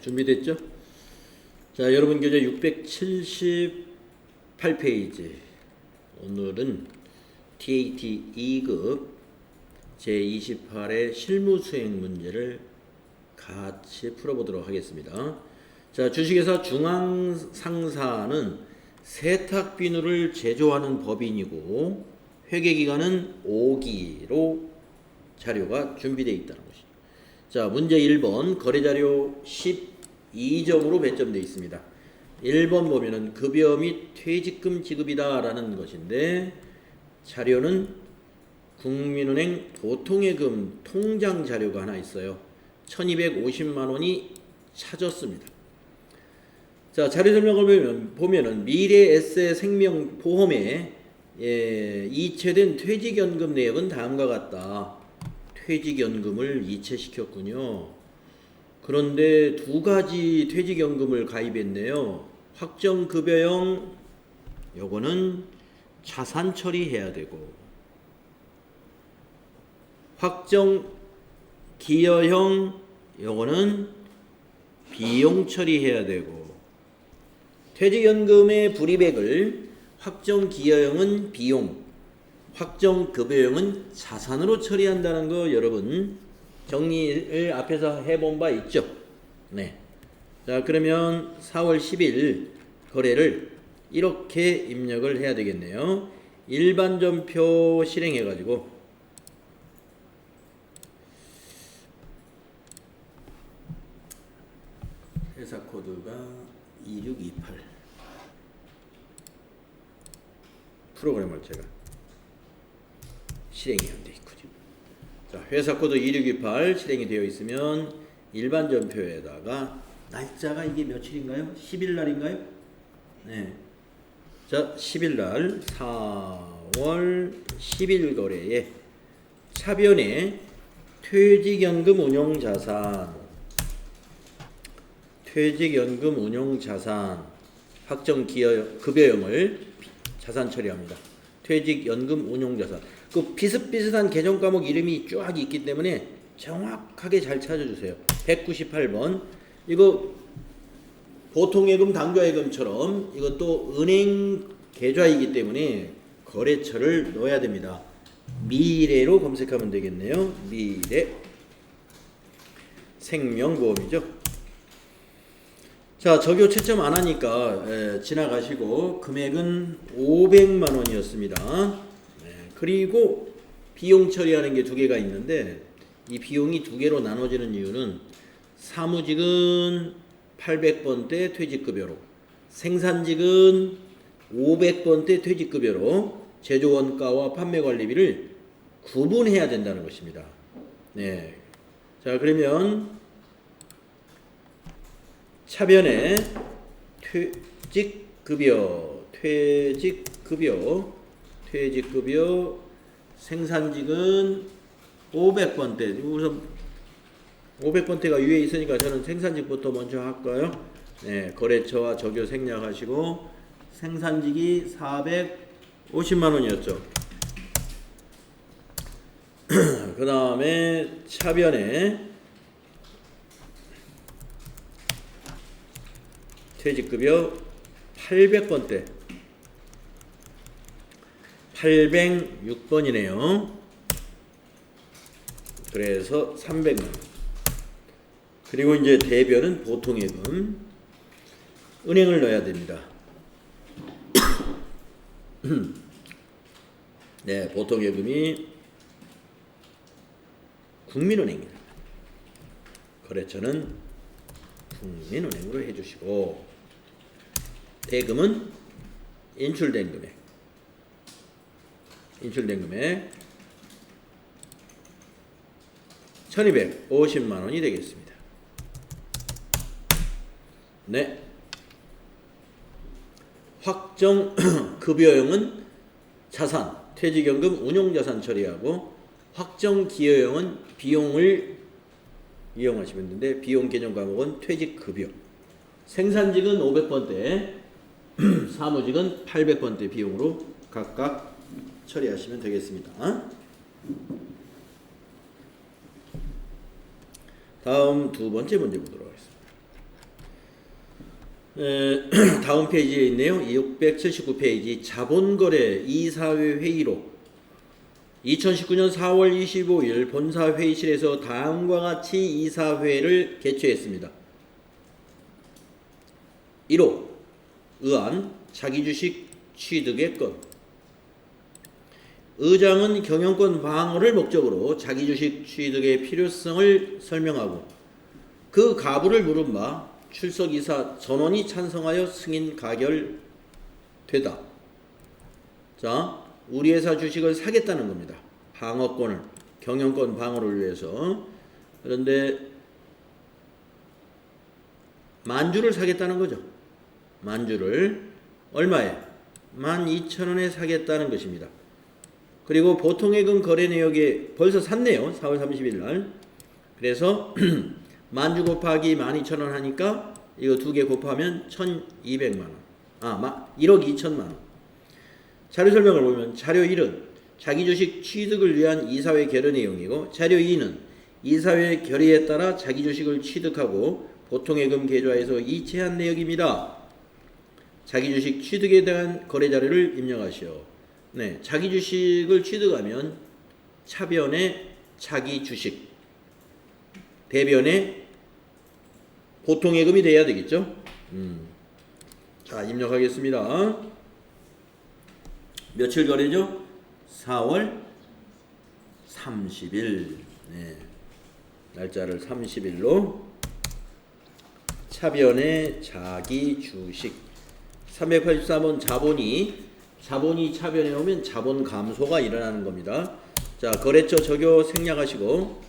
준비됐죠? 자, 여러분 교재 678페이지. 오늘은 TAT 2급 제28의 실무 수행 문제를 같이 풀어보도록 하겠습니다. 자, 주식회사 중앙상사는 세탁 비누를 제조하는 법인이고 회계기간은 5기로 자료가 준비되어 있다는 것이죠. 자, 문제 1번 거래자료 12점으로 배점되어 있습니다. 1번 보면은 급여 및 퇴직금 지급이다 라는 것인데 자료는 국민은행 보통예금 통장 자료가 하나 있어요. 1250만원이 찾았습니다. 자, 자료 설명을 보면은 미래에셋 생명보험에 이체된 퇴직연금 내역은 다음과 같다. 퇴직연금을 이체시켰군요. 그런데 두 가지 퇴직연금을 가입했네요. 확정급여형 요거는 자산 처리해야 되고 확정기여형 요거는 비용 처리해야 되고 퇴직연금의 불이백을 확정기여형은 비용 확정급여형은 자산으로 처리한다는 거 여러분 정리를 앞에서 해본 바 있죠? 네. 자, 그러면 4월 10일 거래를 이렇게 입력을 해야 되겠네요. 일반전표 실행해가지고 회사 코드가 2628 프로그램을 제가 실행이 안 돼 있군요. 자, 회사 코드 2628 실행이 되어 있으면 일반 전표에다가 날짜가 이게 며칠인가요? 10일 날인가요? 네. 자, 10일 날 4월 10일 거래에 차변에 퇴직연금 운용자산 확정급여형을 자산 처리합니다. 퇴직연금 운용자산. 그 비슷비슷한 계정 과목 이름이 쫙 있기 때문에 정확하게 잘 찾아주세요. 198번. 이거 보통예금, 당좌예금처럼 이것도 은행 계좌이기 때문에 거래처를 넣어야 됩니다. 미래로 검색하면 되겠네요. 미래. 생명보험이죠. 자, 적용 채점 안 하니까 지나가시고 금액은 500만 원이었습니다. 그리고 비용 처리하는 게 두 개가 있는데 이 비용이 두 개로 나눠지는 이유는 사무직은 800번대 퇴직급여로 생산직은 500번대 퇴직급여로 제조원가와 판매관리비를 구분해야 된다는 것입니다. 네. 자, 그러면 차변에 퇴직급여 생산직은 500번대. 우선 500번대가 위에 있으니까 저는 생산직부터 먼저 할까요? 네, 거래처와 적용 생략하시고 생산직이 450만 원이었죠. 그 다음에 차변에 퇴직급여 800번대 806번이네요. 그래서 300만 원. 그리고 이제 대변은 보통예금 은행을 넣어야 됩니다. 네, 보통예금이 국민은행입니다. 거래처는 국민은행으로 해주시고 대금은 인출된 금액 1250만 원이 되겠습니다. 네. 확정급여형은 자산, 퇴직연금 운용자산 처리하고 확정기여형은 비용을 이용하시면 되는데 비용 개념 과목은 퇴직급여 생산직은 500번대 사무직은 800번대 비용으로 각각 처리하시면 되겠습니다. 다음 두 번째 문제 보도록 하겠습니다. 다음 페이지에 있네요. 679페이지 자본거래 이사회 회의록 2019년 4월 25일 본사 회의실에서 다음과 같이 이사회를 개최했습니다. 1호 의안 자기주식 취득의 건. 의장은 경영권 방어를 목적으로 자기주식 취득의 필요성을 설명하고 그 가부를 물은 바 출석이사 전원이 찬성하여 승인 가결되다. 자, 우리 회사 주식을 사겠다는 겁니다. 방어권을, 경영권 방어를 위해서. 그런데 만주를 사겠다는 거죠. 만주를 얼마에? 12,000원에 사겠다는 것입니다. 그리고 보통예금 거래 내역에 벌써 샀네요. 4월 30일 날. 그래서 만주 곱하기 12,000원 하니까 이거 두 개 곱하면 1,200만 원. 1억 2천만 원. 자료 설명을 보면 자료 1은 자기 주식 취득을 위한 이사회 결의 내용이고 자료 2는 이사회 결의에 따라 자기 주식을 취득하고 보통예금 계좌에서 이체한 내역입니다. 자기 주식 취득에 대한 거래 자료를 입력하시오. 네, 자기 주식을 취득하면 차변에 자기 주식, 대변에 보통예금이 돼야 되겠죠. 자, 입력하겠습니다. 며칠 거래죠? 4월 30일. 네, 날짜를 30일로 차변에 자기 주식. 383번 자본이 차변에 오면 자본 감소가 일어나는 겁니다. 자, 거래처 적요 생략하시고,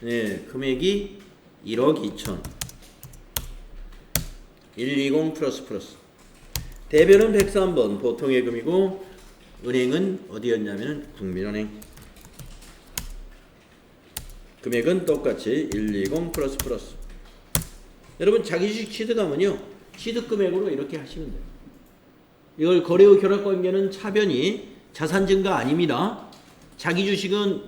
네, 금액이 1억 2천. 120 플러스. 대변은 103번 보통예금이고, 은행은 어디였냐면 국민은행. 금액은 똑같이 120 플러스. 여러분 자기 주식 취득하면요, 취득금액으로 이렇게 하시면 돼요. 이걸 거래 후 결합관계는 차변이 자산 증가 아닙니다. 자기 주식은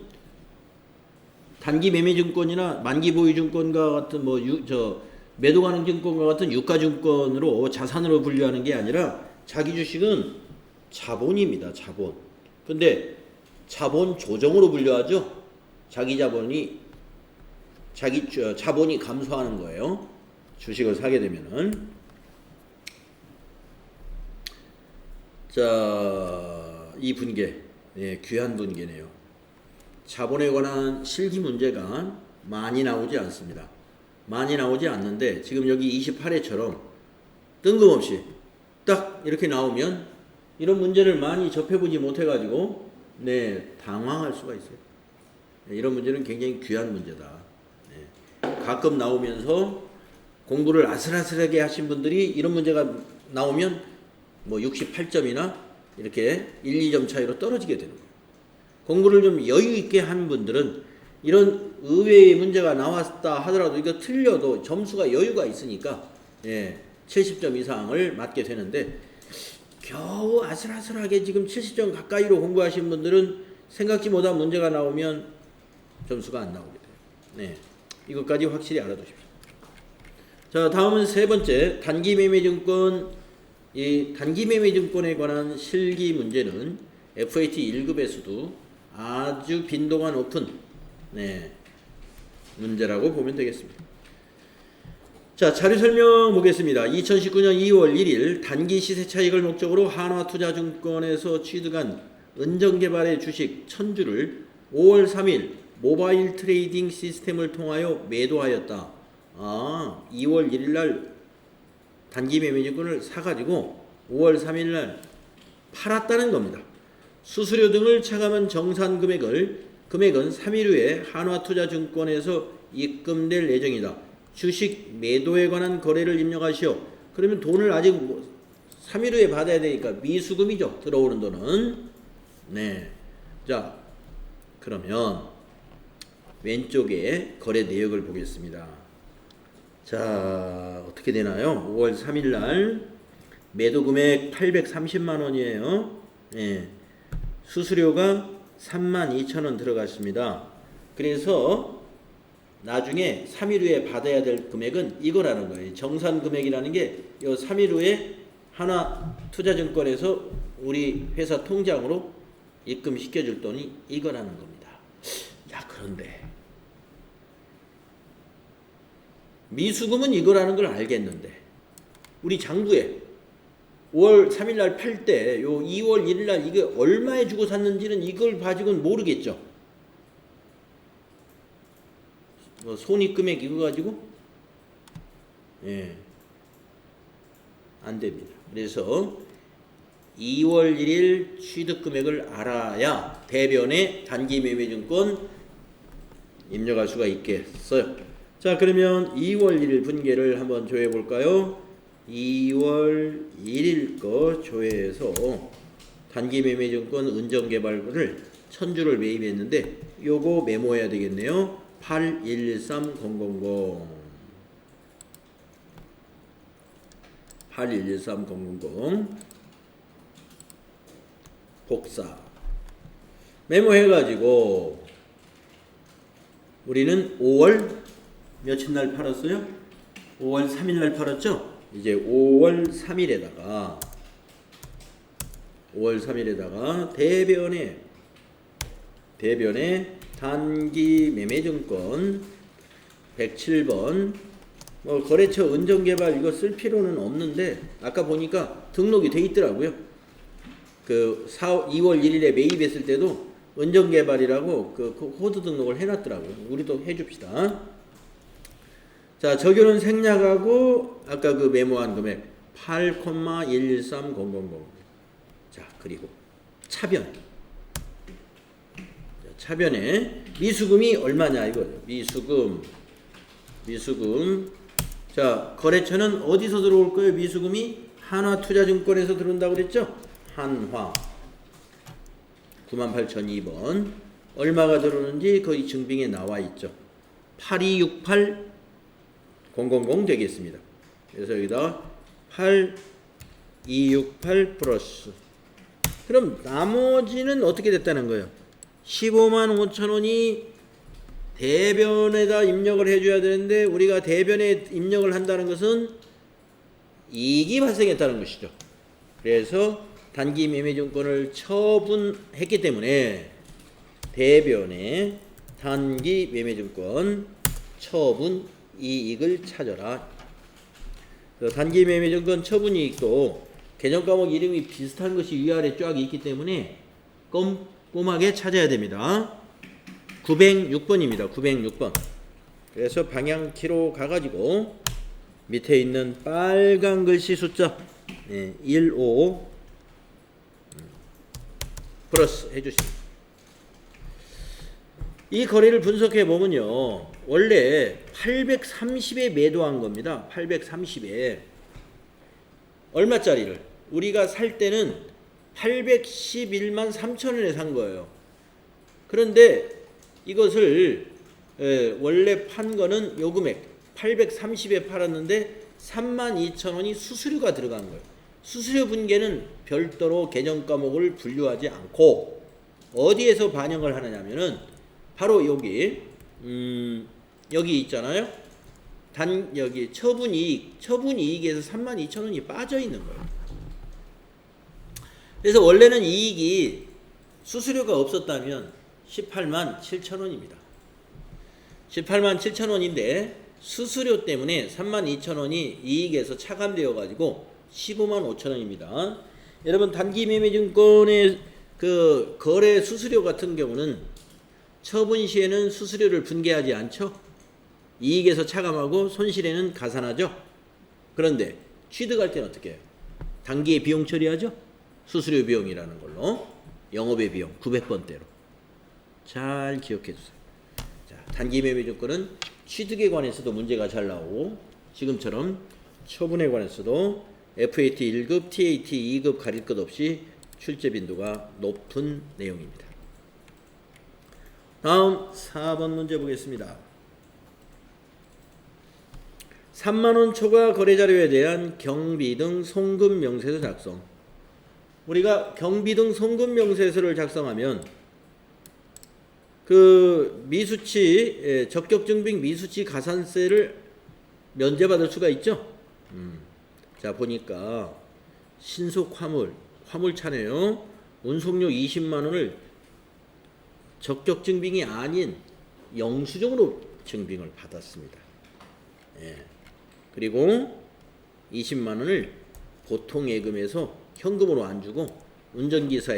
단기 매매증권이나 만기 보유증권과 같은 매도 가능 증권과 같은 유가증권으로 자산으로 분류하는 게 아니라 자기 주식은 자본입니다. 자본. 근데 자본 조정으로 분류하죠. 자본이 감소하는 거예요. 주식을 사게 되면은. 자, 이 분계, 네, 귀한 분계네요. 자본에 관한 실기 문제가 많이 나오지 않습니다. 많이 나오지 않는데 지금 여기 28회처럼 뜬금없이 딱 이렇게 나오면 이런 문제를 많이 접해보지 못해가지고 네, 당황할 수가 있어요. 네, 이런 문제는 굉장히 귀한 문제다. 네, 가끔 나오면서 공부를 아슬아슬하게 하신 분들이 이런 문제가 나오면 68점이나 이렇게 1, 2점 차이로 떨어지게 되는 거예요. 공부를 좀 여유 있게 한 분들은 이런 의외의 문제가 나왔다 하더라도 이거 틀려도 점수가 여유가 있으니까 70점 이상을 맞게 되는데, 겨우 아슬아슬하게 지금 70점 가까이로 공부하신 분들은 생각지 못한 문제가 나오면 점수가 안 나오게 돼요. 네, 이것까지 확실히 알아두십시오. 자, 다음은 세 번째, 단기 매매증권. 이 단기 매매증권에 관한 실기 문제는 FAT 1급에서도 아주 빈도가 높은 문제라고 보면 되겠습니다. 자, 자료 설명 보겠습니다. 2019년 2월 1일 단기 시세 차익을 목적으로 한화투자증권에서 취득한 은정개발의 주식 1000주를 5월 3일 모바일 트레이딩 시스템을 통하여 매도하였다. 2월 1일 날 단기 매매증권을 사가지고 5월 3일 날 팔았다는 겁니다. 수수료 등을 차감한 정산 금액은 3일 후에 한화투자증권에서 입금될 예정이다. 주식 매도에 관한 거래를 입력하시오. 그러면 돈을 아직 3일 후에 받아야 되니까 미수금이죠. 들어오는 돈은. 네. 자, 그러면 왼쪽에 거래 내역을 보겠습니다. 자, 어떻게 되나요? 5월 3일 날 매도 금액 830만 원이에요. 예. 수수료가 32,000원 들어갔습니다. 그래서 나중에 3일 후에 받아야 될 금액은 이거라는 거예요. 정산 금액이라는 게 이 3일 후에 하나투자증권에서 우리 회사 통장으로 입금시켜줄 돈이 이거라는 겁니다. 야, 그런데 미수금은 이거라는 걸 알겠는데 우리 장부에 5월 3일 날 팔 때 요 2월 1일 날 이게 얼마에 주고 샀는지는 이걸 가지고는 모르겠죠. 뭐 손익금액 이거 가지고 안 됩니다. 그래서 2월 1일 취득금액을 알아야 대변에 단기매매증권 입력할 수가 있겠어요. 자, 그러면 2월 1일 분계를 한번 조회해 볼까요? 2월 1일 거 조회해서 단기매매증권 은정개발을 1000주를 매입했는데 요거 메모해야 되겠네요. 81130000 81130000 복사 메모해가지고 우리는 5월 며칠 날 팔았어요? 5월 3일 날 팔았죠? 이제 5월 3일에다가 대변에 단기 매매증권 107번 뭐 거래처 은정개발 이거 쓸 필요는 없는데 아까 보니까 등록이 돼 있더라고요. 그 2월 1일에 매입했을 때도 은정개발이라고 그 코드 등록을 해놨더라고요. 우리도 해줍시다. 자, 적용은 생략하고 아까 그 메모한 금액 8,113000. 자, 그리고 차변에 미수금이 얼마냐 이거죠. 미수금. 자, 거래처는 어디서 들어올 거예요? 미수금이 한화투자증권에서 들어온다고 그랬죠? 한화 98,002번 얼마가 들어오는지 거기 증빙에 나와 있죠. 8268000 되겠습니다. 그래서 여기다 8268 플러스 그럼 나머지는 어떻게 됐다는 거예요? 155,500,000원이 대변에다 입력을 해줘야 되는데 우리가 대변에 입력을 한다는 것은 이익이 발생했다는 것이죠. 그래서 단기 매매증권을 처분했기 때문에 대변에 단기 매매증권 처분 이익을 찾아라. 단기 매매증권 처분 이익도 개정 과목 이름이 비슷한 것이 위아래 쫙 있기 때문에 꼼꼼하게 찾아야 됩니다. 906번입니다. 906번. 그래서 방향키로 가가지고 밑에 있는 빨간 글씨 숫자 15 플러스 해주십니다. 이 거래를 분석해 보면요. 원래 830에 매도한 겁니다. 830에 얼마짜리를 우리가 살 때는 811만 3천원에 산 거예요. 그런데 이것을 원래 판 거는 요 금액 830에 팔았는데 32,000원이 수수료가 들어간 거예요. 수수료 분계는 별도로 개정 과목을 분류하지 않고 어디에서 반영을 하느냐면은 바로 여기 여기 있잖아요. 여기 처분이익에서 32,000원이 빠져 있는 거예요. 그래서 원래는 이익이 수수료가 없었다면 187,000원입니다. 187,000원인데 수수료 때문에 32,000원이 이익에서 차감되어 가지고 155,500,000원입니다. 여러분 단기 매매증권의 그 거래 수수료 같은 경우는 처분 시에는 수수료를 분계하지 않죠. 이익에서 차감하고 손실에는 가산하죠. 그런데 취득할 때는 어떻게 해요? 단기의 비용 처리하죠. 수수료 비용이라는 걸로 영업의 비용 900번대로 잘 기억해 주세요. 자, 단기 매매증권은 취득에 관해서도 문제가 잘 나오고 지금처럼 처분에 관해서도 FAT 1급, TAT 2급 가릴 것 없이 출제 빈도가 높은 내용입니다. 다음 4번 문제 보겠습니다. 3만원 초과 거래자료에 대한 경비 등 송금 명세서 작성. 우리가 경비 등 송금 명세서를 작성하면 그 미수치 적격증빙 미수치 가산세를 면제받을 수가 있죠. 자 보니까 신속 화물차네요. 운송료 20만 원을 적격증빙이 아닌 영수증으로 증빙을 받았습니다. 예. 그리고 20만 원을 보통 예금에서 현금으로 안 주고 운전기사가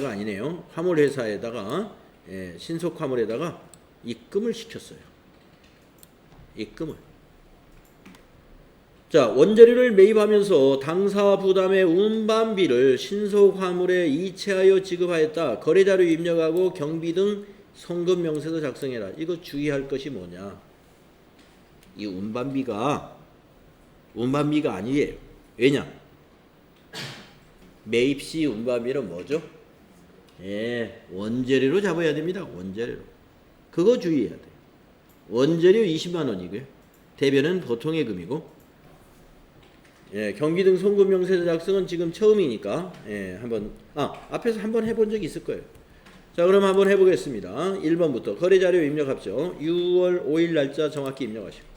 아니네요. 화물회사에다가 신속 화물에다가 입금을 시켰어요. 입금을. 자, 원재료를 매입하면서 당사 부담의 운반비를 신속 화물에 이체하여 지급하였다. 거래자료 입력하고 경비 등 송금 명세서 작성해라. 이거 주의할 것이 뭐냐? 이 운반비가 아니에요. 왜냐? 매입 시 운반비는 뭐죠? 원재료로 잡아야 됩니다. 원재료로. 그거 주의해야 돼요. 원재료 20만 원이고요. 대변은 보통 예금이고, 경비 등 송금 명세서 작성은 지금 처음이니까 앞에서 한번 해본 적이 있을 거예요. 자, 그럼 한번 해보겠습니다. 1번부터 거래자료 입력합죠. 6월 5일 날짜 정확히 입력하시고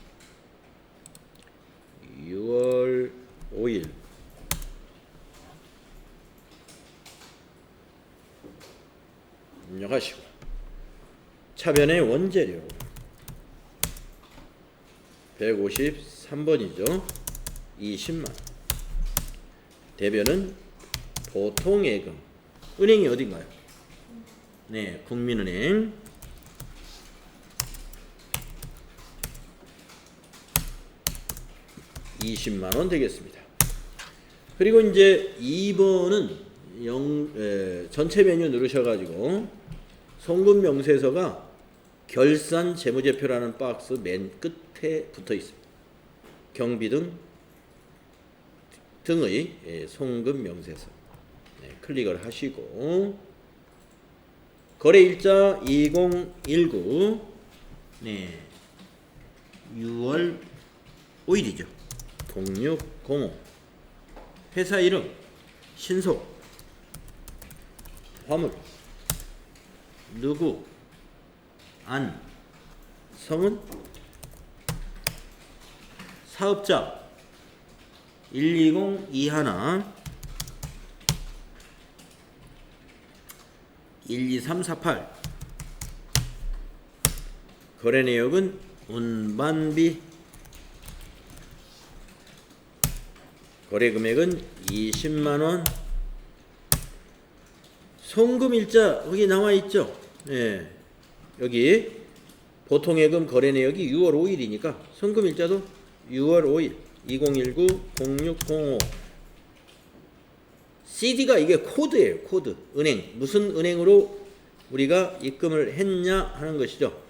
6월 5일 입력하시고 차변의 원재료 153번이죠. 20만. 대변은 보통예금. 은행이 어딘가요? 네, 국민은행. $20만 되겠습니다. 그리고 이제 2번은 전체 메뉴 누르셔가지고 송금 명세서가 결산 재무제표라는 박스 맨 끝에 붙어 있습니다. 경비 등의 송금 명세서 클릭을 하시고 거래일자 2019 6월 5일이죠. 0605 회사 이름 신속 화물 누구 안 성은 사업자 12021 12348 거래 내역은 운반비 거래 금액은 20만원 송금일자 여기 나와있죠. 여기 보통예금 거래 내역이 6월 5일이니까 송금일자도 6월 5일 2019-0605 CD가 이게 코드예요. 코드. 은행. 무슨 은행으로 우리가 입금을 했냐 하는 것이죠.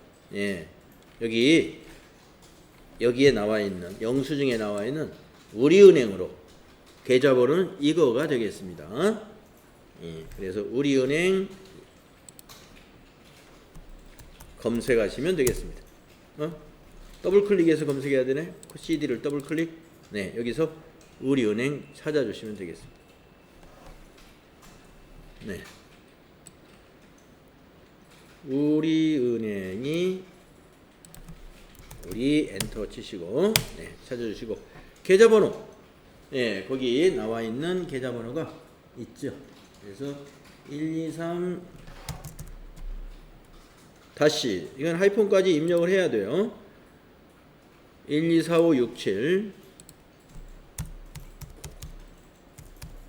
여기에 나와 있는 영수증에 나와 있는 우리은행으로 계좌번호는 이거가 되겠습니다. 그래서 우리은행 검색하시면 되겠습니다. 더블 클릭해서 검색해야 되네. CD를 더블 클릭. 여기서 우리은행 찾아주시면 되겠습니다. 우리은행이 우리 엔터 치시고 찾아주시고 계좌번호 거기 나와 있는 계좌번호가 있죠. 그래서 123 다시 이건 하이폰까지 입력을 해야 돼요. 124567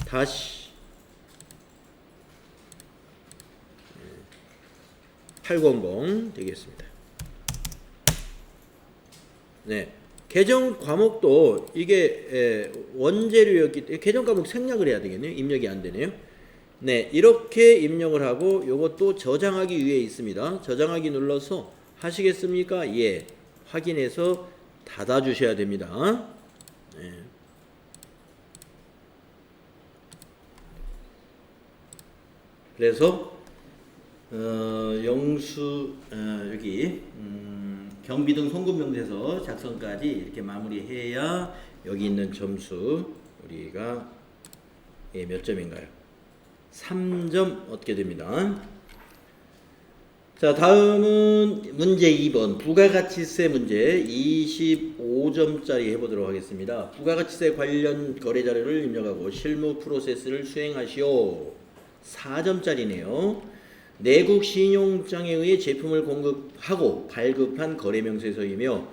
다시 800 되겠습니다. 계정 과목도 이게 원재료였기 때문에 계정 과목 생략을 해야 되겠네요. 입력이 안 되네요. 이렇게 입력을 하고 이것도 저장하기 위해 있습니다. 저장하기 눌러서 하시겠습니까? 예. 확인해서 닫아 주셔야 됩니다. 그래서 여기 경비 등 송금 명세서 작성까지 이렇게 마무리해야 여기 있는 점수 우리가 몇 점인가요? 3점 얻게 됩니다. 자, 다음은 문제 2번 부가가치세 문제 25점짜리 해보도록 하겠습니다. 부가가치세 관련 거래 자료를 입력하고 실무 프로세스를 수행하시오. 4점짜리네요. 내국 신용장에 의해 제품을 공급하고 발급한 거래명세서이며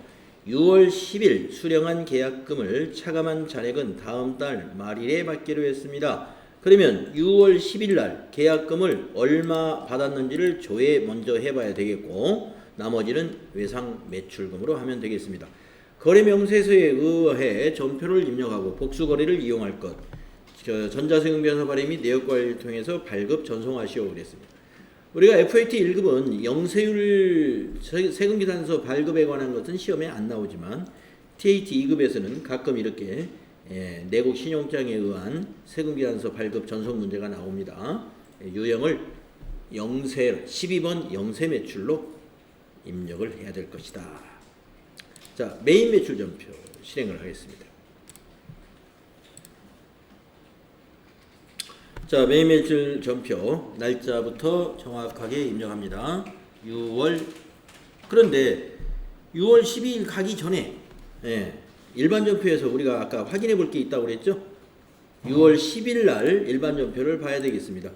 6월 10일 수령한 계약금을 차감한 잔액은 다음 달 말일에 받기로 했습니다. 그러면 6월 10일 날 계약금을 얼마 받았는지를 조회 먼저 해봐야 되겠고 나머지는 외상 매출금으로 하면 되겠습니다. 거래 명세서에 의해 전표를 입력하고 복수거래를 이용할 것. 전자세금변화 발행 및 내역관리를 통해서 발급 전송하시오 그랬습니다. 우리가 FAT 1급은 영세율 세금기단서 발급에 관한 것은 시험에 안 나오지만 TAT 2급에서는 가끔 이렇게 내국 신용장에 의한 세금기관서 발급 전송 문제가 나옵니다. 유형을 12번 영세 매출로 입력을 해야 될 것이다. 자, 메인 매출 전표 실행을 하겠습니다. 자, 메인 매출 전표 날짜부터 정확하게 입력합니다. 6월 그런데 6월 12일 가기 전에 일반 전표에서 우리가 아까 확인해 볼 게 있다고 그랬죠? 6월 10일 날 일반 전표를 봐야 되겠습니다.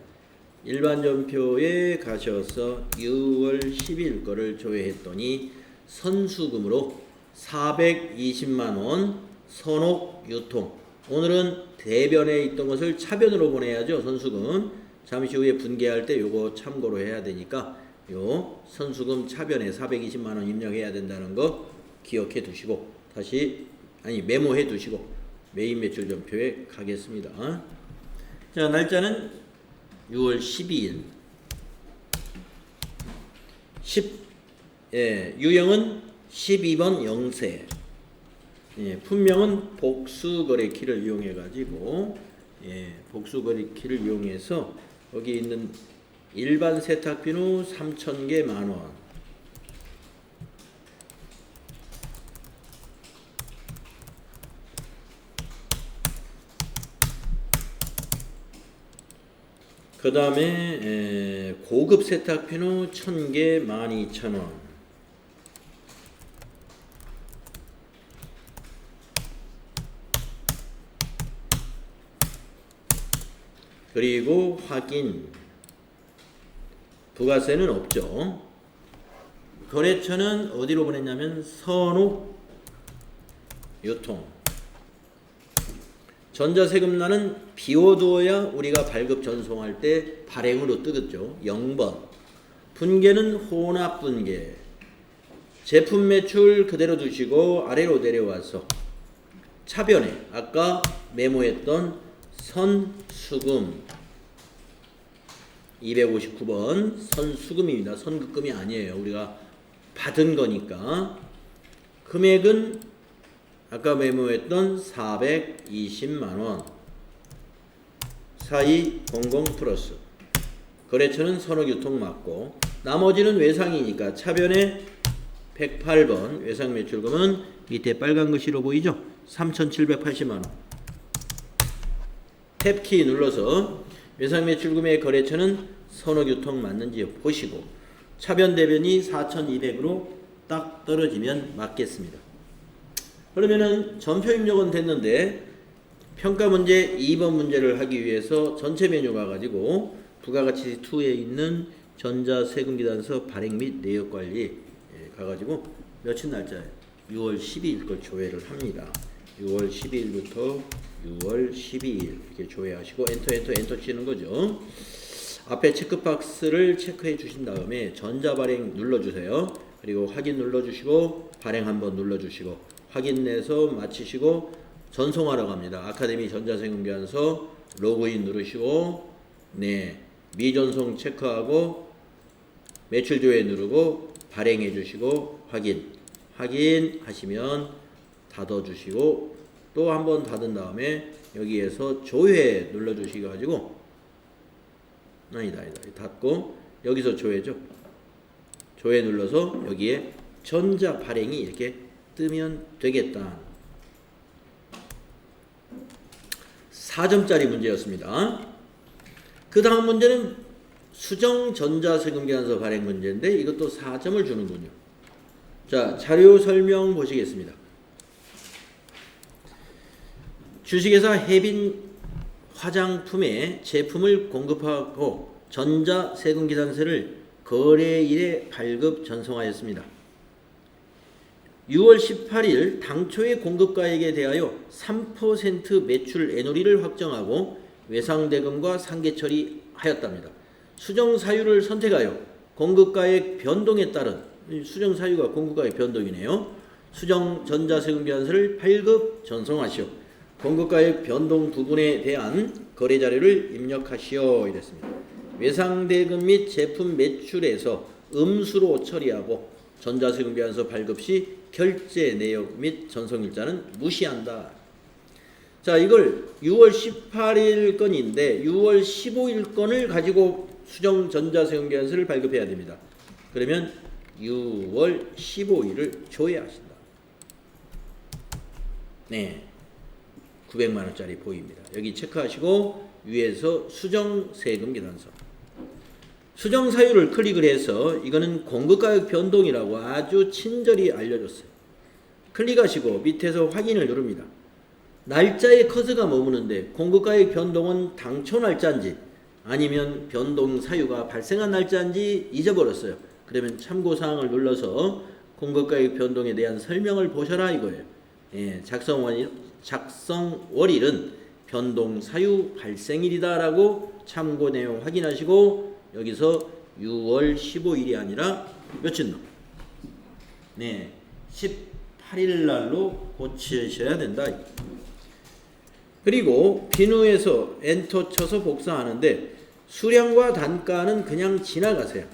일반 전표에 가셔서 6월 10일 거를 조회했더니 선수금으로 420만원 선옥 유통. 오늘은 대변에 있던 것을 차변으로 보내야죠. 선수금. 잠시 후에 분계할 때 요거 참고로 해야 되니까 요 선수금 차변에 420만원 입력해야 된다는 거 기억해 두시고 다시 메모해 두시고 메인 매출 전표에 가겠습니다. 자, 날짜는 6월 12일. 유형은 12번 영세. 품명은 복수거래 키를 이용해 가지고 복수거래 키를 이용해서 여기 있는 일반 세탁비누 3,000개 만원. 그 다음에 고급 세탁비누 1,000개 12,000원. 그리고 확인. 부가세는 없죠. 거래처는 어디로 보냈냐면 선옥 유통. 전자세금란은 비워두어야 우리가 발급 전송할 때 발행으로 뜨겠죠. 0번. 분계는 혼합 분계. 제품 매출 그대로 두시고 아래로 내려와서 차변에 아까 메모했던 선수금 259번 선수금입니다. 선급금이 아니에요. 우리가 받은 거니까. 금액은 아까 메모했던 420만원 4200 플러스. 거래처는 선호유통 맞고 나머지는 외상이니까 차변에 108번 외상 매출금은 밑에 빨간 글씨로 보이죠? 3,780만원. 탭키 눌러서 외상 매출금의 거래처는 선호유통 맞는지 보시고 차변 대변이 4,200으로 딱 떨어지면 맞겠습니다. 그러면은 전표 입력은 됐는데 평가 문제 2번 문제를 하기 위해서 전체 메뉴 가가지고 부가가치 2에 있는 전자세금기단서 발행 및 내역관리 가가지고 며칠 날짜에 6월 12일 걸 조회를 합니다. 6월 12일부터 6월 12일 이렇게 조회하시고 엔터 치는 거죠. 앞에 체크박스를 체크해 주신 다음에 전자발행 눌러주세요. 그리고 확인 눌러주시고 발행 한번 눌러주시고 확인 내서 마치시고 전송하러 갑니다. 아카데미 전자세금기관서 로그인 누르시고 미전송 체크하고 매출 조회 누르고 발행해 주시고 확인하시면 닫아 주시고 또 한번 닫은 다음에 여기에서 조회 눌러 주시 가지고 아니다 닫고 여기서 조회죠. 조회 눌러서 여기에 전자 발행이 이렇게 뜨면 되겠다. 4점짜리 문제였습니다. 그 다음 문제는 수정 전자세금계산서 발행 문제인데 이것도 4점을 주는군요. 자, 자료 설명 보시겠습니다. 주식회사 해빈 화장품에 제품을 공급하고 전자세금계산서를 거래일에 발급 전송하였습니다. 6월 18일 당초의 공급가액에 대하여 3% 매출 애누리를 확정하고 외상대금과 상계처리하였답니다. 수정사유를 선택하여 공급가액 변동에 따른 수정사유가 공급가액 변동이네요. 수정 전자세금계산서를 발급 전송하시오. 공급가액 변동 부분에 대한 거래자료를 입력하시오. 이랬습니다. 외상대금 및 제품 매출에서 음수로 처리하고 전자세금계산서 발급 시 결제 내역 및 전송일자는 무시한다. 자, 이걸 6월 18일 건인데 6월 15일 건을 가지고 수정 전자세금계산서를 발급해야 됩니다. 그러면 6월 15일을 조회하신다. 네, 900만 원짜리 보입니다. 여기 체크하시고 위에서 수정세금계산서 수정사유를 클릭을 해서 이거는 공급가격 변동이라고 아주 친절히 알려줬어요. 클릭하시고 밑에서 확인을 누릅니다. 날짜의 커서가 머무는데 공급가격 변동은 당초 날짜인지 아니면 변동 사유가 발생한 날짜인지 잊어버렸어요. 그러면 참고사항을 눌러서 공급가격 변동에 대한 설명을 보셔라 이거예요. 예, 작성월일은 변동 사유 발생일이다 라고 참고 내용 확인하시고 여기서 6월 15일이 아니라 며칠 날? 네, 18일 날로 고치셔야 된다. 그리고 비누에서 엔터 쳐서 복사하는데 수량과 단가는 그냥 지나가세요.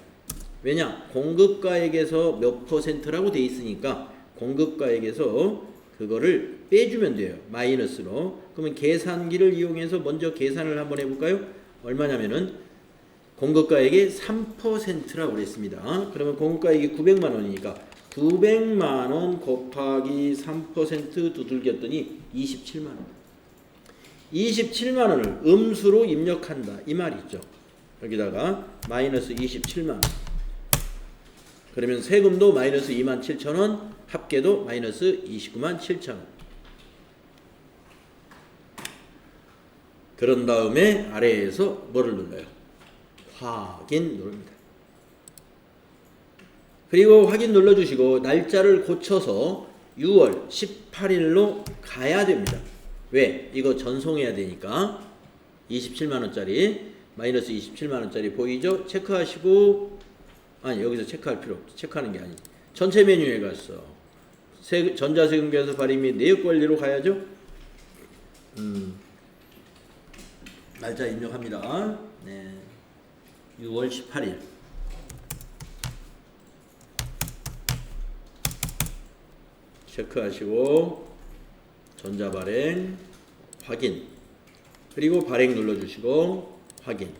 왜냐? 공급가액에서 몇 %라고 돼 있으니까 공급가액에서 그거를 빼주면 돼요. 마이너스로. 그러면 계산기를 이용해서 먼저 계산을 한번 해볼까요? 얼마냐면은 공급가액의 3%라고 그랬습니다. 그러면 공급가액이 900만 원이니까 900만 원 곱하기 3% 두들겼더니 27만 원. 27만 원을 음수로 입력한다. 이 말이 있죠. 여기다가 마이너스 27만 원. 그러면 세금도 마이너스 27,000원, 합계도 마이너스 29만 7천 원. 그런 다음에 아래에서 뭐를 눌러요? 확인 누릅니다. 그리고 확인 눌러주시고 날짜를 고쳐서 6월 18일로 가야 됩니다. 왜? 이거 전송해야 되니까 27만원짜리 마이너스 27만원짜리 보이죠? 체크하시고 아니 여기서 체크할 필요 없죠. 체크하는 게 아니지. 전체 메뉴에 가서 전자세금계산서 발행 및 내역관리로 가야죠. 날짜 입력합니다. 네. 6월 18일 체크하시고 전자발행 확인 그리고 발행 눌러주시고 확인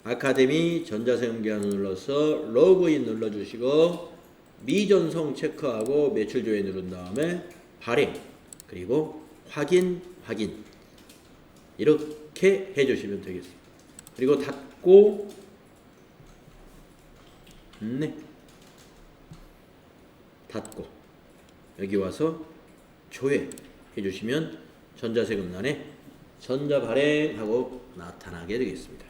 아카데미 전자세금계산서 눌러서 로그인 눌러주시고 미전송 체크하고 매출조회 누른 다음에 발행 그리고 확인 이렇게 해주시면 되겠습니다. 그리고 닫고 네. 닫고 여기 와서 조회 해주시면 전자세금란에 전자발행하고 나타나게 되겠습니다.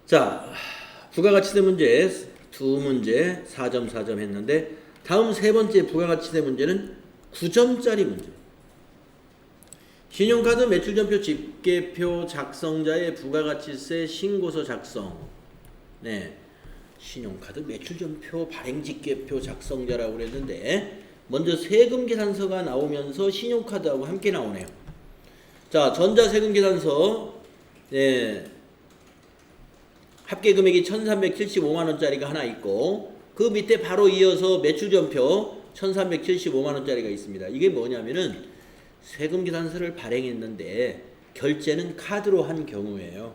자, 부가가치세 문제 두 문제 4점 4점 했는데 다음 세 번째 부가가치세 문제는 9점짜리 문제. 신용카드 매출전표 집계표 작성자의 부가가치세 신고서 작성. 네, 신용카드 매출전표 발행집계표 작성자라고 그랬는데 먼저 세금계산서가 나오면서 신용카드하고 함께 나오네요. 자, 전자세금계산서 네, 합계금액이 1375만원짜리가 하나 있고 그 밑에 바로 이어서 매출전표 1375만원짜리가 있습니다. 이게 뭐냐면은 세금계산서를 발행했는데 결제는 카드로 한 경우예요.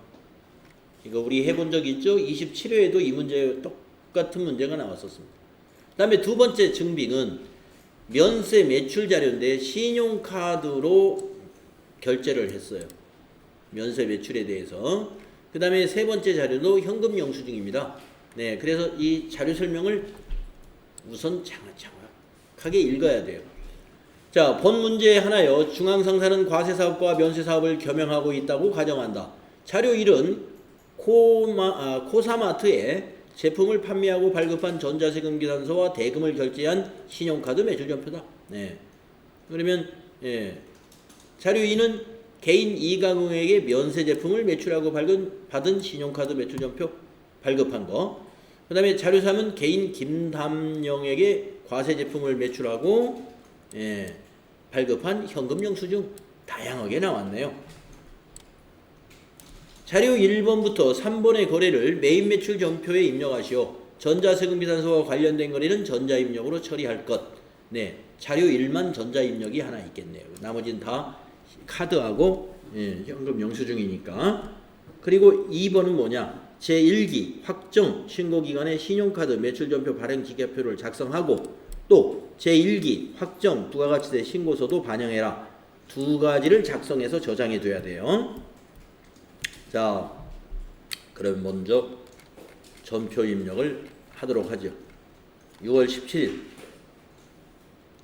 이거 우리 해본 적 있죠? 27회에도 이 문제 똑같은 문제가 나왔었습니다. 다음에 두 번째 증빙은 면세 매출 자료인데 신용카드로 결제를 했어요. 면세 매출에 대해서. 그 다음에 세 번째 자료도 현금 영수증입니다. 네, 그래서 이 자료 설명을 우선 장하게 읽어야 돼요. 자, 본 문제 하나요. 중앙상사는 과세사업과 면세사업을 겸용하고 있다고 가정한다. 자료 1은 코사마트에 제품을 판매하고 발급한 전자세금 계산서와 대금을 결제한 신용카드 매출전표다. 네. 그러면 자료 2는 개인 이가공에게 면세 제품을 매출하고 받은 신용카드 매출전표 발급한 거. 그 다음에 자료 3은 개인 김담영에게 과세 제품을 매출하고 발급한 현금 영수증 다양하게 나왔네요. 자료 1번부터 3번의 거래를 메인 매출 전표에 입력하시오. 전자세금 계산서와 관련된 거래는 전자입력으로 처리할 것. 네, 자료 1만 전자입력이 하나 있겠네요. 나머지는 다 카드하고 현금 영수증이니까. 그리고 2번은 뭐냐? 제1기 확정 신고기간에 신용카드 매출전표 발행 기계표를 작성하고 또 제1기 확정 부가가치세 신고서도 반영해라. 두 가지를 작성해서 저장해 둬야 돼요. 자, 그럼 먼저 전표 입력을 하도록 하죠. 6월 17일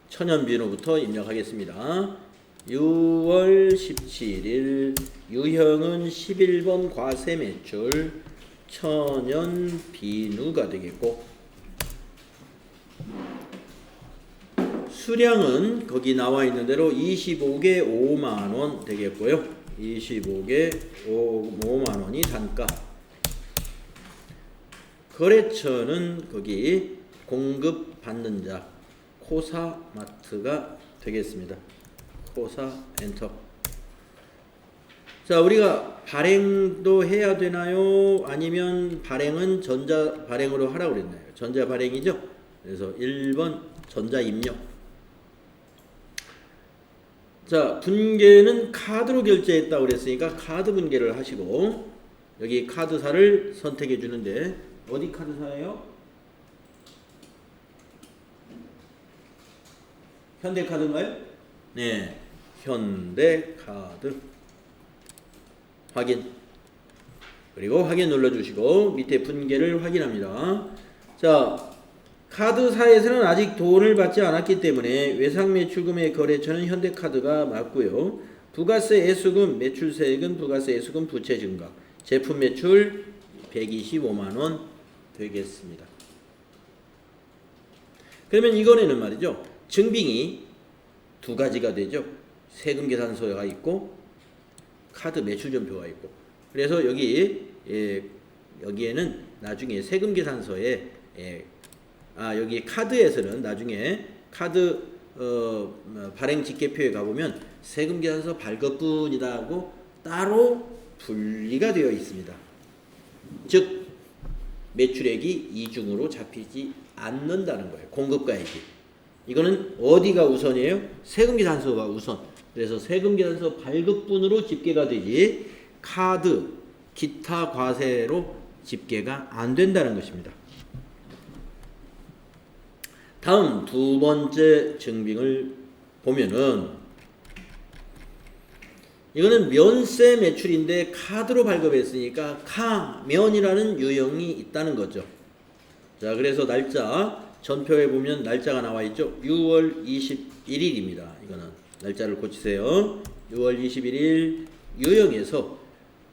천연비누부터 입력하겠습니다. 6월 17일 유형은 11번 과세매출 천연비누가 되겠고, 수량은 거기 나와 있는 대로 25개 5만원 되겠고요. 25개 5만원이 단가. 거래처는 거기 공급받는 자 코사마트가 되겠습니다. 코사 엔터. 자, 우리가 발행도 해야 되나요? 아니면 발행은 전자 발행으로 하라고 그랬나요? 전자 발행이죠. 그래서 1번 전자 입력. 자, 분계는 카드로 결제했다고 그랬으니까 카드 분계를 하시고, 여기 카드사를 선택해 주는데 어디 카드사예요? 현대카드인가요? 네, 현대카드. 확인. 그리고 확인 눌러주시고 밑에 분계를 확인합니다. 자, 카드사에서는 아직 돈을 받지 않았기 때문에 외상매출금의 거래처는 현대카드가 맞고요. 부가세 애수금, 매출세액은 부가세 애수금 부채 증가, 제품 매출 125만원 되겠습니다. 그러면 이번에는 말이죠, 증빙이 두 가지가 되죠. 세금 계산서가 있고 카드 매출전표가 있고. 그래서 여기에는 나중에 세금 계산서에 여기 카드에서는 나중에 카드 발행 직계표에 가보면 세금 계산서 발급분이다 하고 따로 분리가 되어 있습니다. 즉 매출액이 이중으로 잡히지 않는다는 거예요. 공급가액이. 이거는 어디가 우선이에요? 세금 계산서가 우선. 그래서 세금 계산서 발급분으로 집계가 되지 카드, 기타 과세로 집계가 안 된다는 것입니다. 다음 두 번째 증빙을 보면은 이거는 면세 매출인데 카드로 발급했으니까 카면이라는 유형이 있다는 거죠. 자, 그래서 날짜 전표에 보면 날짜가 나와 있죠. 6월 21일입니다. 이거는 날짜를 고치세요. 6월 21일 유형에서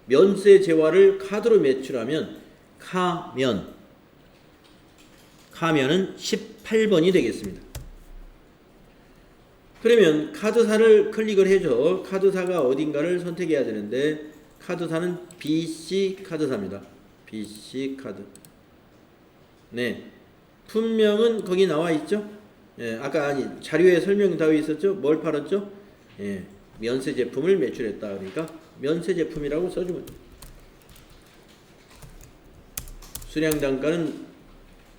면세 재화를 카드로 매출하면 카면은 18번이 되겠습니다. 그러면 카드사를 클릭을 해줘. 카드사가 어딘가를 선택해야 되는데 카드사는 BC 카드사입니다. BC 카드. 네, 품명은 거기 나와 있죠. 아까 자료에 설명이 다 있었죠. 뭘 팔았죠? 면세 제품을 매출했다. 그러니까 면세 제품이라고 써주면 돼요. 수량 단가는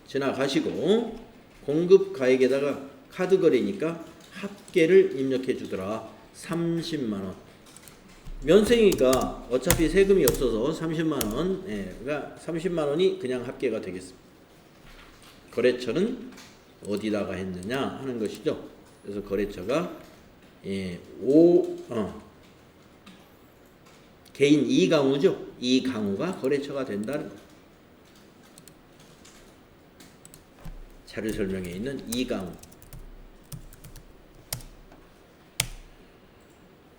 지나가시고 공급 가액에다가 카드 거래니까 합계를 입력해 주더라. 30만원. 면세니까 어차피 세금이 없어서 30만원, 그러니까 30만원이 그냥 합계가 되겠습니다. 거래처는 어디다가 했느냐 하는 것이죠. 그래서 거래처가 개인 이강우죠. 이강우가 거래처가 된다는 거. 자료 설명에 있는 이강우.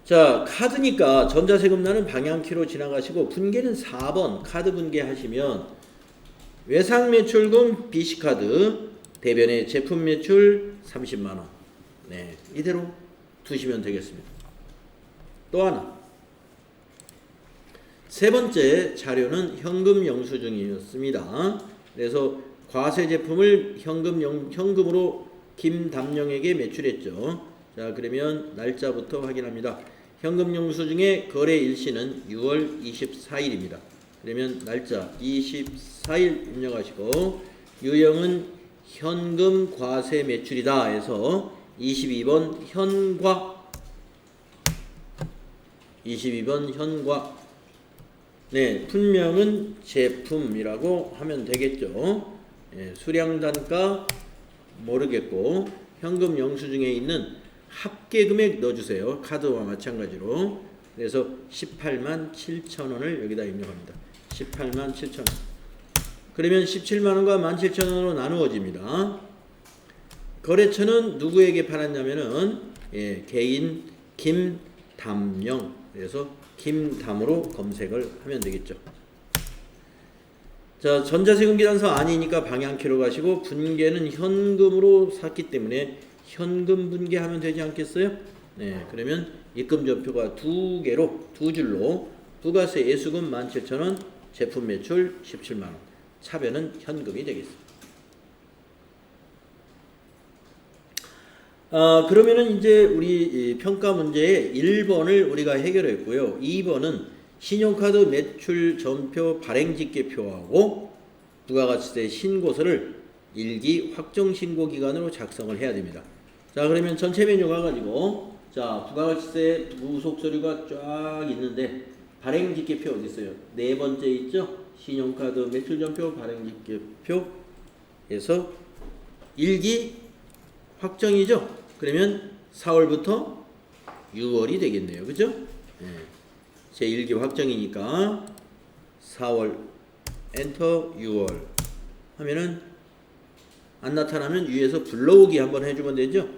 자, 카드니까 전자세금 나는 방향키로 지나가시고 분계는 4번 카드 분계하시면 외상매출금 BC카드 대변의 제품 매출 30만원. 네, 이대로 두시면 되겠습니다. 또 하나. 세 번째 자료는 현금 영수증이었습니다. 그래서 과세 제품을 현금으로 김담영에게 매출했죠. 자, 그러면 날짜부터 확인합니다. 현금 영수증의 거래 일시는 6월 24일입니다. 그러면 날짜 24일 입력하시고 유형은 현금 과세 매출이다 해서 22번 현과 22번 현과 네, 품명은 제품이라고 하면 되겠죠. 예, 수량 단가 모르겠고 현금 영수증에 있는 합계금액 넣어주세요. 카드와 마찬가지로. 그래서 18만 7천원을 여기다 입력합니다. 18만 7천원. 그러면 17만원과 17,000원으로 나누어집니다. 거래처는 누구에게 팔았냐면은 개인 김담영. 그래서 김담으로 검색을 하면 되겠죠. 자, 전자세금 계산서 아니니까 방향키로 가시고 분계는 현금으로 샀기 때문에 현금 분계하면 되지 않겠어요? 네, 그러면 입금전표가 두 줄로 부가세 예수금 17,000원, 제품 매출 17만원, 차변은 현금이 되겠습니다. 그러면은 이제 우리 평가 문제의 1번을 우리가 해결했고요. 2번은 신용카드 매출 전표 발행집계표하고 부가가치세 신고서를 일기 확정신고 기간으로 작성을 해야 됩니다. 자, 그러면 전체 메뉴 가가지고 자, 부가가치세 무속 서류가 쫙 있는데 발행집계표 어디 있어요? 네 번째 있죠? 신용카드 매출전표 발행집계표에서 일기 확정이죠? 그러면 4월부터 6월이 되겠네요. 그죠? 네. 제 일기 확정이니까 4월 엔터 6월 하면은 안 나타나면 위에서 불러오기 한번 해주면 되죠?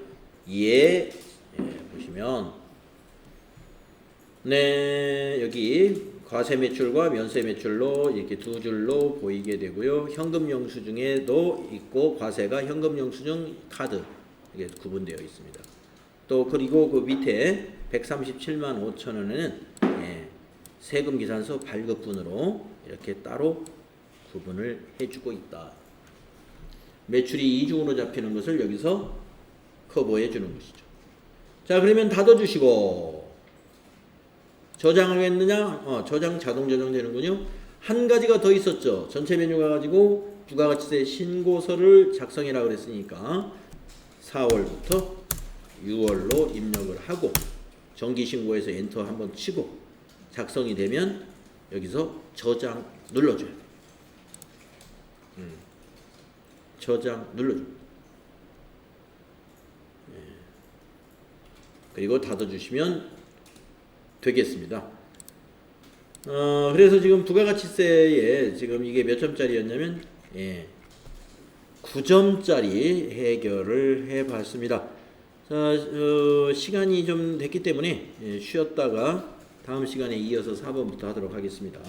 예, 보시면 네, 여기 과세 매출과 면세 매출로 이렇게 두 줄로 보이게 되고요. 현금 영수증에도 있고 과세가 현금 영수증 카드 이게 구분되어 있습니다. 또 그리고 그 밑에 137만 5천원에는 세금 계산서 발급분으로 이렇게 따로 구분을 해주고 있다. 매출이 이중으로 잡히는 것을 여기서 커버해 주는 것이죠. 자, 그러면 닫아주시고 저장을 했느냐? 저장 자동 저장되는군요. 한 가지가 더 있었죠. 전체 메뉴 가가지고 부가가치세 신고서를 작성해라 그랬으니까 4월부터 6월로 입력을 하고 정기신고에서 엔터 한번 치고 작성이 되면 여기서 저장 눌러줘요. 저장 눌러줍니다. 그리고 닫아주시면 되겠습니다. 그래서 지금 부가가치세에 지금 이게 몇 점짜리였냐면 9점짜리 해결을 해봤습니다. 자, 시간이 좀 됐기 때문에 쉬었다가 다음 시간에 이어서 4번부터 하도록 하겠습니다.